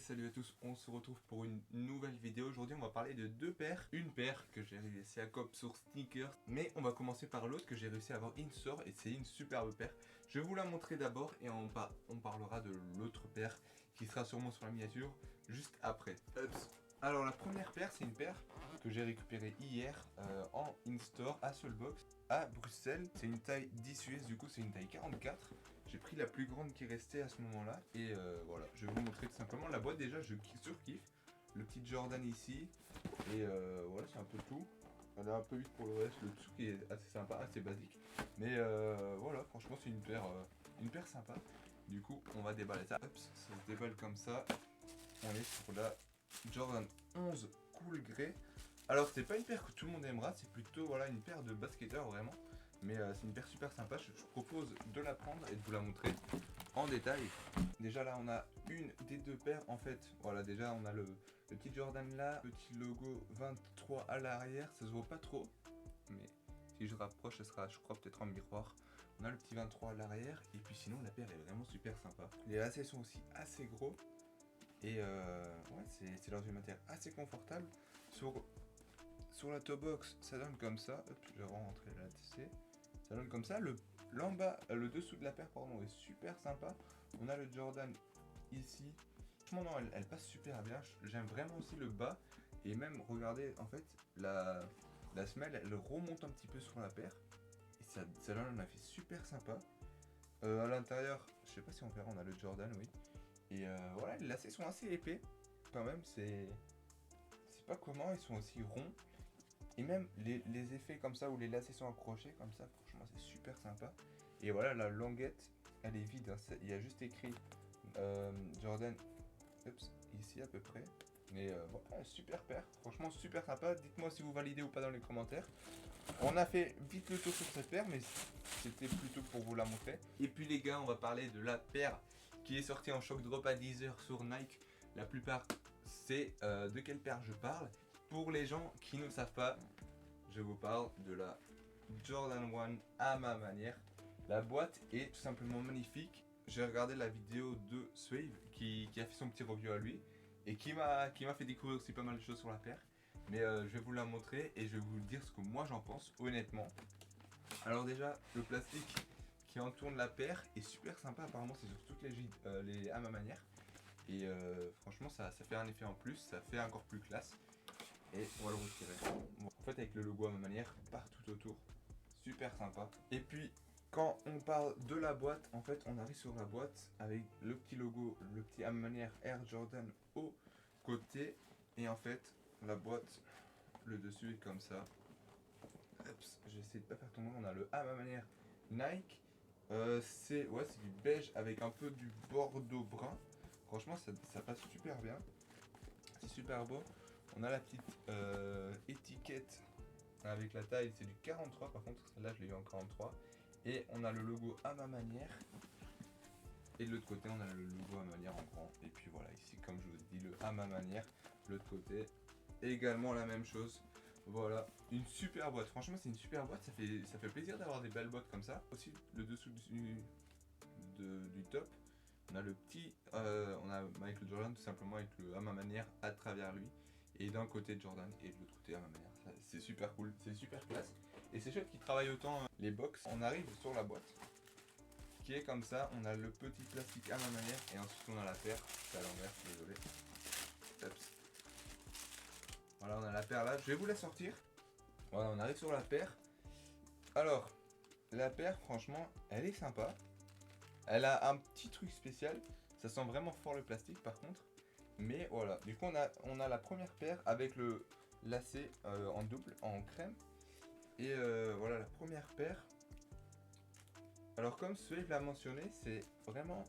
salut à tous, on se retrouve pour une nouvelle vidéo. Aujourd'hui on va parler de deux paires. Une paire que j'ai réussi à copier sur Sneakers, mais on va commencer par l'autre que j'ai réussi à avoir in-store et c'est une superbe paire. Je vais vous la montrer d'abord et on parlera de l'autre paire qui sera sûrement sur la miniature juste après. Alors la première paire, c'est une paire que j'ai récupérée hier en in-store à Soulbox à Bruxelles. C'est une taille 10 US, du coup c'est une taille 44. J'ai pris la plus grande qui restait à ce moment-là et voilà, je vais vous montrer tout simplement la boîte. Déjà je surkiffe le petit Jordan ici et voilà, c'est un peu tout. Elle est un peu vite pour le reste, le dessous qui est assez sympa, assez basique, mais voilà, franchement c'est une paire sympa. Du coup on va déballer ça. Hop, ça se déballe comme ça. On est sur la Jordan 11 Cool Grey. Alors c'est pas une paire que tout le monde aimera, c'est plutôt voilà, une paire de basketteurs vraiment. Mais c'est une paire super sympa, je propose de la prendre et de vous la montrer en détail. Déjà là on a une des deux paires en fait. Voilà, déjà on a le petit Jordan là, petit logo 23 à l'arrière, ça se voit pas trop. Mais si je rapproche, ça sera je crois peut-être en miroir. On a le petit 23 à l'arrière et puis sinon la paire est vraiment super sympa. Les lacets sont aussi assez gros. Et ouais, c'est dans une matière assez confortable. Sur la toe box, ça donne comme ça. Hop, je vais rentrer là, ça donne comme ça. L'en bas, le dessous de la paire, pardon, est super sympa. On a le Jordan ici. Franchement, non, elle passe super bien. J'aime vraiment aussi le bas. Et même, regardez, en fait, la semelle, elle remonte un petit peu sur la paire. Et ça donne un effet super sympa. À l'intérieur, je sais pas si on verra, on a le Jordan, oui. Et voilà, les lacets sont assez épais, quand même, c'est pas comment, ils sont aussi ronds. Et même les effets comme ça, où les lacets sont accrochés, comme ça, franchement, c'est super sympa. Et voilà, la languette, elle est vide, hein, il y a juste écrit Jordan, ici à peu près. Mais voilà, super paire, franchement super sympa. Dites-moi si vous validez ou pas dans les commentaires. On a fait vite le tour sur cette paire, mais c'était plutôt pour vous la montrer. Et puis les gars, on va parler de la paire qui est sortie en shock drop à 10h sur Nike. La plupart c'est de quelle paire je parle. Pour les gens qui ne savent pas, je vous parle de la Jordan 1 à ma manière. La boîte est tout simplement magnifique. J'ai regardé la vidéo de Swave qui a fait son petit review à lui et qui m'a fait découvrir aussi pas mal de choses sur la paire. Mais je vais vous la montrer et je vais vous dire ce que moi j'en pense honnêtement. Alors déjà, le plastique qui entoure la paire est super sympa. Apparemment c'est sur toutes les à ma manière. Et franchement ça fait un effet en plus, ça fait encore plus classe. Et on va le retirer. Bon, en fait avec le logo à ma manière partout autour. Super sympa. Et puis quand on parle de la boîte, en fait on arrive sur la boîte avec le petit logo, le petit à ma manière Air Jordan au côté. Et en fait la boîte, le dessus est comme ça. J'essaie de pas faire tomber, on a le à ma manière Nike. C'est du beige avec un peu du bordeaux brun. Franchement ça passe super bien. C'est super beau. On a la petite étiquette avec la taille, c'est du 43 par contre, celle-là je l'ai eu en 43. Et on a le logo à ma manière. Et de l'autre côté on a le logo à ma manière en grand. Et puis voilà, ici comme je vous ai dit, le à ma manière. De l'autre côté, également la même chose. Voilà, une super boîte. Franchement c'est une super boîte, ça fait plaisir d'avoir des belles boîtes comme ça. Aussi le dessous du top. On a le petit, on a Michael Jordan tout simplement avec le à ma manière à travers lui. Et d'un côté Jordan et de l'autre côté à ma manière. C'est super cool, c'est super classe. Et c'est chouette qu'ils travaillent autant les box. On arrive sur la boîte qui est comme ça. On a le petit plastique à ma manière et ensuite on a la paire. C'est à l'envers, désolé. Voilà, on a la paire là. Je vais vous la sortir. Voilà, on arrive sur la paire. Alors, la paire, franchement, elle est sympa. Elle a un petit truc spécial. Ça sent vraiment fort le plastique par contre. Mais voilà, du coup on a la première paire avec le lacet en double, en crème. Et voilà la première paire. Alors comme Swave l'a mentionné, c'est vraiment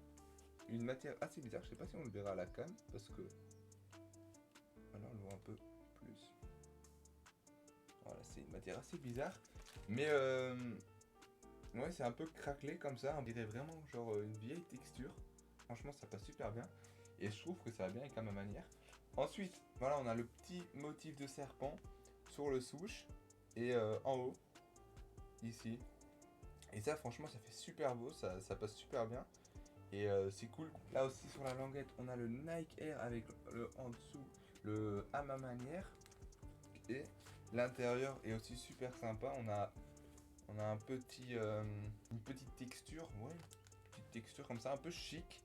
une matière assez bizarre. Je sais pas si on le verra à la cam parce que... Voilà, on le voit un peu plus. Voilà, c'est une matière assez bizarre. Mais ouais, c'est un peu craquelé comme ça. On dirait vraiment genre une vieille texture. Franchement, ça passe super bien. Et je trouve que ça va bien avec à ma manière. Ensuite, voilà, on a le petit motif de serpent sur le souche. Et en haut, ici. Et ça, franchement, ça fait super beau. Ça passe super bien. Et c'est cool. Là aussi sur la languette, on a le Nike Air avec le en dessous le à ma manière. Et l'intérieur est aussi super sympa. On a un petit, une petite texture, ouais, une petite texture comme ça, un peu chic,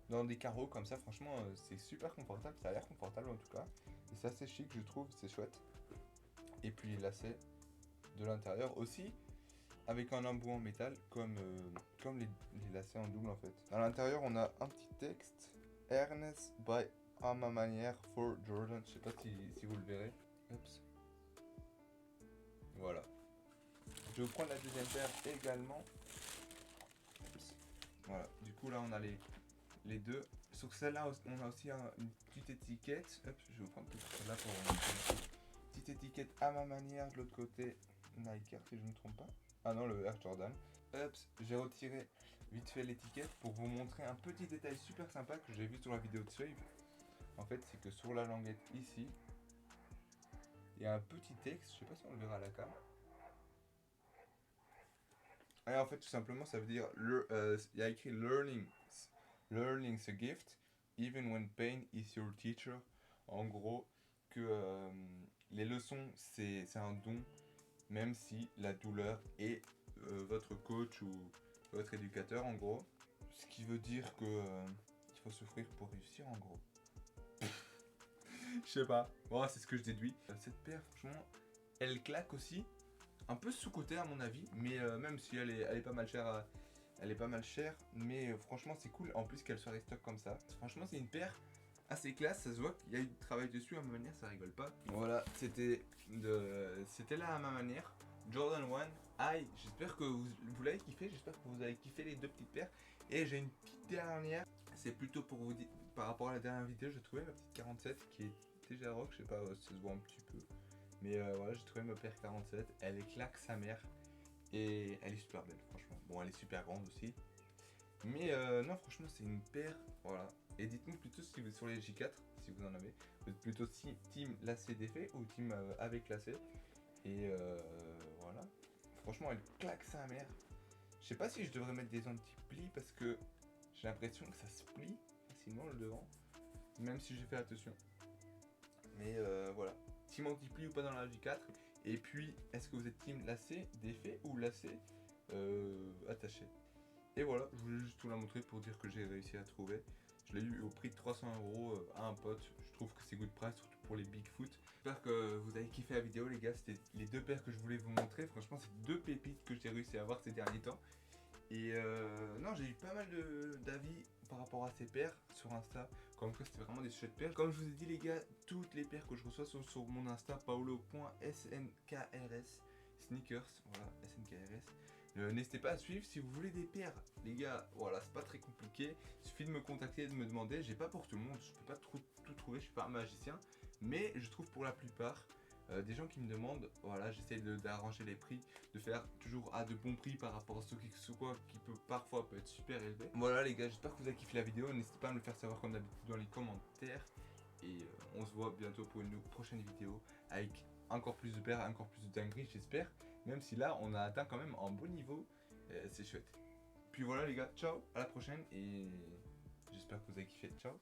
dans des carreaux comme ça. Franchement, c'est super confortable. Ça a l'air confortable en tout cas. Et c'est assez chic, je trouve. C'est chouette. Et puis les lacets de l'intérieur aussi, avec un embout en métal, comme les lacets en double en fait. À l'intérieur, on a un petit texte. Ernest by à ma manière for Jordan. Je sais pas si vous le verrez. Oups. Voilà. Je vais vous prendre la deuxième paire également. Oups. Voilà. Du coup là on a les deux. Sur celle-là on a aussi une petite étiquette. Hop, je vais vous prendre celle-là pour vous montrer. Petite étiquette à ma manière. De l'autre côté Nike Air si je ne me trompe pas. Ah non, le Air Jordan. Hop, j'ai retiré vite fait l'étiquette pour vous montrer un petit détail super sympa que j'ai vu sur la vidéo de Swave. En fait, c'est que sur la languette ici, il y a un petit texte, je sais pas si on le verra à la cam. Et en fait, tout simplement, ça veut dire, il y a écrit learning's a gift, even when pain is your teacher. En gros, que les leçons, c'est un don, même si la douleur est votre coach ou votre éducateur, en gros. Ce qui veut dire que il faut souffrir pour réussir, en gros. Je sais pas. Bon, c'est ce que je déduis. Cette paire, franchement, elle claque aussi. Un peu sous-cotée à mon avis, mais même si elle est pas mal chère, elle est pas mal chère, mais franchement c'est cool. En plus qu'elle soit restock comme ça. Franchement, c'est une paire assez classe. Ça se voit qu'il y a eu du travail dessus à ma manière, ça rigole pas. Voilà, c'était là à ma manière. Jordan 1 High. J'espère que vous l'avez kiffé. J'espère que vous avez kiffé les deux petites paires. Et j'ai une petite dernière. C'est plutôt pour vous dire, par rapport à la dernière vidéo, j'ai trouvé ma petite 47 qui est déjà rock. Je sais pas, ça se voit un petit peu. Mais voilà, j'ai trouvé ma paire 47. Elle est claque sa mère. Et elle est super belle, franchement. Bon, elle est super grande aussi. Mais non, franchement, c'est une paire. Voilà. Et dites-nous plutôt si vous sur les J4, si vous en avez. Vous êtes plutôt team lacet défait ou team avec lacet. Et voilà. Franchement, elle claque sa mère. Je sais pas si je devrais mettre des anti-plis parce que j'ai l'impression que ça se plie facilement le devant. Même si j'ai fait attention. Mais voilà. Team anti-pli ou pas dans la J4. Et puis, est-ce que vous êtes team lacet défait ou lacet attaché? Et voilà, je voulais juste vous la montrer pour dire que j'ai réussi à trouver. Je l'ai eu au prix de 300 € à un pote. Je trouve que c'est good price, surtout pour les Bigfoot. J'espère que vous avez kiffé la vidéo, les gars. C'était les deux paires que je voulais vous montrer. Franchement, c'est deux pépites que j'ai réussi à avoir ces derniers temps. Et non, j'ai eu pas mal d'avis par rapport à ces paires sur Insta. Comme que c'était vraiment des chouettes paires. Comme je vous ai dit, les gars, toutes les paires que je reçois sont sur mon Insta, paolo.snkrs sneakers. Voilà, SNKRS. N'hésitez pas à suivre si vous voulez des paires, les gars. Voilà, c'est pas très compliqué. Il suffit de me contacter et de me demander. J'ai pas pour tout le monde, je peux pas tout trouver, je suis pas un magicien. Mais je trouve pour la plupart. Des gens qui me demandent, voilà, j'essaie d'arranger les prix, de faire toujours à de bons prix par rapport à ce qui peut parfois être super élevé. Voilà les gars, j'espère que vous avez kiffé la vidéo, n'hésitez pas à me le faire savoir comme d'habitude dans les commentaires. Et on se voit bientôt pour une prochaine vidéo avec encore plus de paires, encore plus de dingueries j'espère. Même si là on a atteint quand même un bon niveau, c'est chouette. Puis voilà les gars, ciao, à la prochaine et j'espère que vous avez kiffé, ciao.